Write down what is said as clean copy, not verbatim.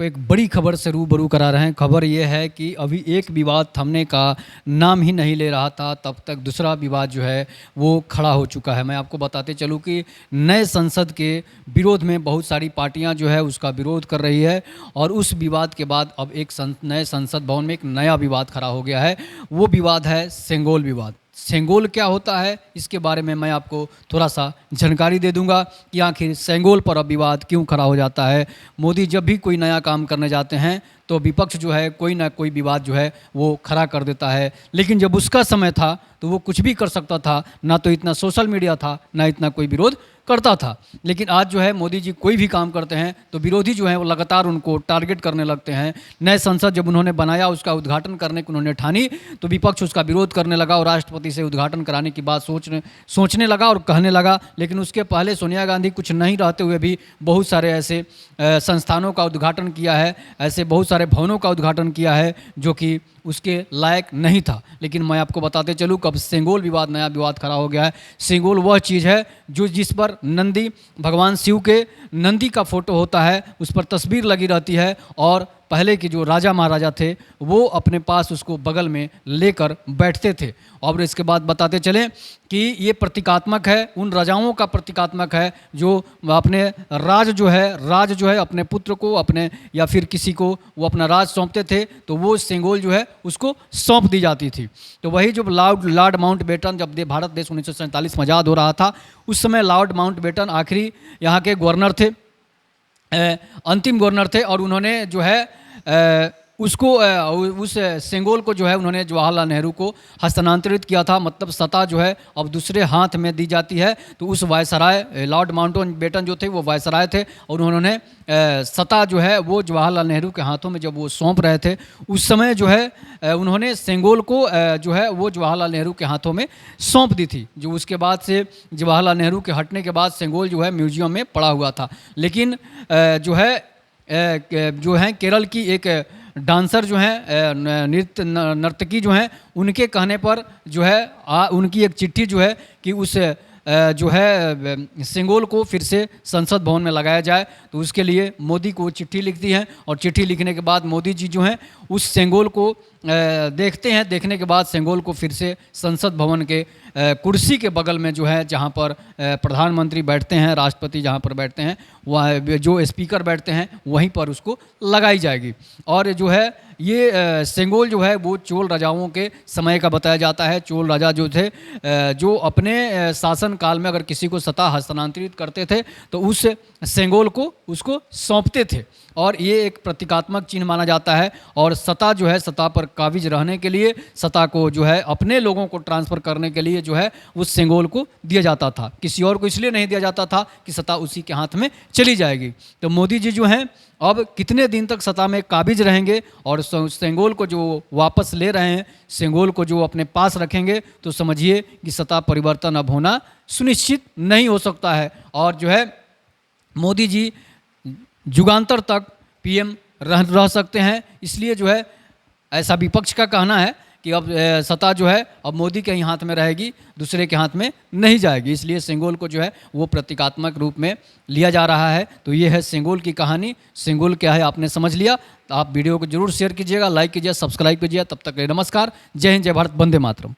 को एक बड़ी खबर से रूबरू करा रहे हैं। खबर ये है कि अभी एक विवाद थमने का नाम ही नहीं ले रहा था, तब तक दूसरा विवाद जो है वो खड़ा हो चुका है। मैं आपको बताते चलूँ कि नए संसद के विरोध में बहुत सारी पार्टियां जो है उसका विरोध कर रही है, और उस विवाद के बाद अब एक नए संसद भवन में एक नया विवाद खड़ा हो गया है। वो विवाद है सेंगोल विवाद। सेंगोल क्या होता है, इसके बारे में मैं आपको थोड़ा सा जानकारी दे दूंगा कि आखिर सेंगोल पर अब विवाद क्यों खड़ा हो जाता है। मोदी जब भी कोई नया काम करने जाते हैं तो विपक्ष जो है कोई ना कोई विवाद जो है वो खड़ा कर देता है, लेकिन जब उसका समय था तो वो कुछ भी कर सकता था। ना तो इतना सोशल मीडिया था, ना इतना कोई विरोध करता था। लेकिन आज जो है मोदी जी कोई भी काम करते हैं तो विरोधी जो है वो लगातार उनको टारगेट करने लगते हैं। नए संसद जब उन्होंने बनाया, उसका उद्घाटन करने की उन्होंने ठानी, तो विपक्ष उसका विरोध करने लगा और राष्ट्रपति से उद्घाटन कराने की बात सोचने लगा और कहने लगा। लेकिन उसके पहले सोनिया गांधी कुछ नहीं रहते हुए भी बहुत सारे ऐसे संस्थानों का उद्घाटन किया है, ऐसे बहुत सारे भवनों का उद्घाटन किया है जो कि उसके लायक नहीं था। लेकिन मैं आपको बताते चलूँ कब सेंगोल विवाद नया विवाद खड़ा हो गया है। सेंगोल वह चीज़ है जो जिस पर नंदी, भगवान शिव के नंदी का फोटो होता है, उस पर तस्वीर लगी रहती है, और पहले के जो राजा महाराजा थे वो अपने पास उसको बगल में लेकर बैठते थे। और इसके बाद बताते चलें कि ये प्रतीकात्मक है, उन राजाओं का प्रतीकात्मक है जो अपने राज जो है अपने पुत्र को, अपने या फिर किसी को वो अपना राज सौंपते थे, तो वो सेंगोल जो है उसको सौंप दी जाती थी। तो वही जब लॉर्ड माउंटबेटन, जब भारत देश 1947 में आज़ाद हो रहा था, उस समय लॉर्ड माउंटबेटन आखिरी यहाँ के गवर्नर थे, अंतिम गवर्नर थे, और उन्होंने जो है उस सेंगोल को जो है उन्होंने जवाहरलाल नेहरू को हस्तांतरित किया था। मतलब सत्ता जो है अब दूसरे हाथ में दी जाती है। तो उस वायसराय लॉर्ड माउंटबेटन जो थे वो वायसराय थे, और उन्होंने सत्ता जो है वो जवाहरलाल नेहरू के हाथों में जब वो सौंप रहे थे, उस समय जो है उन्होंने सेंगोल को जो है वो जवाहरलाल नेहरू के हाथों में सौंप दी थी। जो उसके बाद से जवाहरलाल नेहरू के हटने के बाद सेंगोल जो है म्यूजियम में पड़ा हुआ था। लेकिन जो है केरल की एक डांसर जो है नर्तकी जो हैं, उनके कहने पर जो है उनकी एक चिट्ठी जो है कि उस जो है सेंगोल को फिर से संसद भवन में लगाया जाए, तो उसके लिए मोदी को चिट्ठी लिखती हैं। और चिट्ठी लिखने के बाद मोदी जी जो हैं उस सेंगोल को देखते हैं। देखने के बाद सेंगोल को फिर से संसद भवन के कुर्सी के बगल में जो है जहाँ पर प्रधानमंत्री बैठते हैं, राष्ट्रपति जहाँ पर बैठते हैं, वह जो स्पीकर बैठते हैं वहीं पर उसको लगाई जाएगी। और जो है ये सेंगोल जो है वो चोल राजाओं के समय का बताया जाता है। चोल राजा जो थे जो अपने शासन काल में अगर किसी को सत्ता हस्तांतरित करते थे तो उस सेंगोल को उसको सौंपते थे, और ये एक प्रतीकात्मक चिन्ह माना जाता है। और सत्ता जो है, सत्ता पर काबिज रहने के लिए, सत्ता को जो है अपने लोगों को ट्रांसफ़र करने के लिए जो है उस सेंगोल को दिया जाता था। किसी और को इसलिए नहीं दिया जाता था कि सत्ता उसी के हाथ में चली जाएगी। तो मोदी जी जो हैं अब कितने दिन तक सत्ता में काबिज रहेंगे और सेंगोल को जो वापस ले रहे हैं, सेंगोल को जो अपने पास रखेंगे, तो समझिए कि सत्ता परिवर्तन अब होना सुनिश्चित नहीं हो सकता है। और जो है मोदी जी युगांतर तक पीएम रह सकते हैं। इसलिए जो है ऐसा विपक्ष का कहना है कि अब सत्ता जो है अब मोदी के ही हाथ में रहेगी, दूसरे के हाथ में नहीं जाएगी। इसलिए सेंगोल को जो है वो प्रतीकात्मक रूप में लिया जा रहा है। तो ये है सेंगोल की कहानी। सेंगोल क्या है आपने समझ लिया। तो आप वीडियो को जरूर शेयर कीजिएगा, लाइक कीजिए, सब्सक्राइब कीजिए। तब तक नमस्कार, जय हिंद, जय भारत, वंदे मातरम।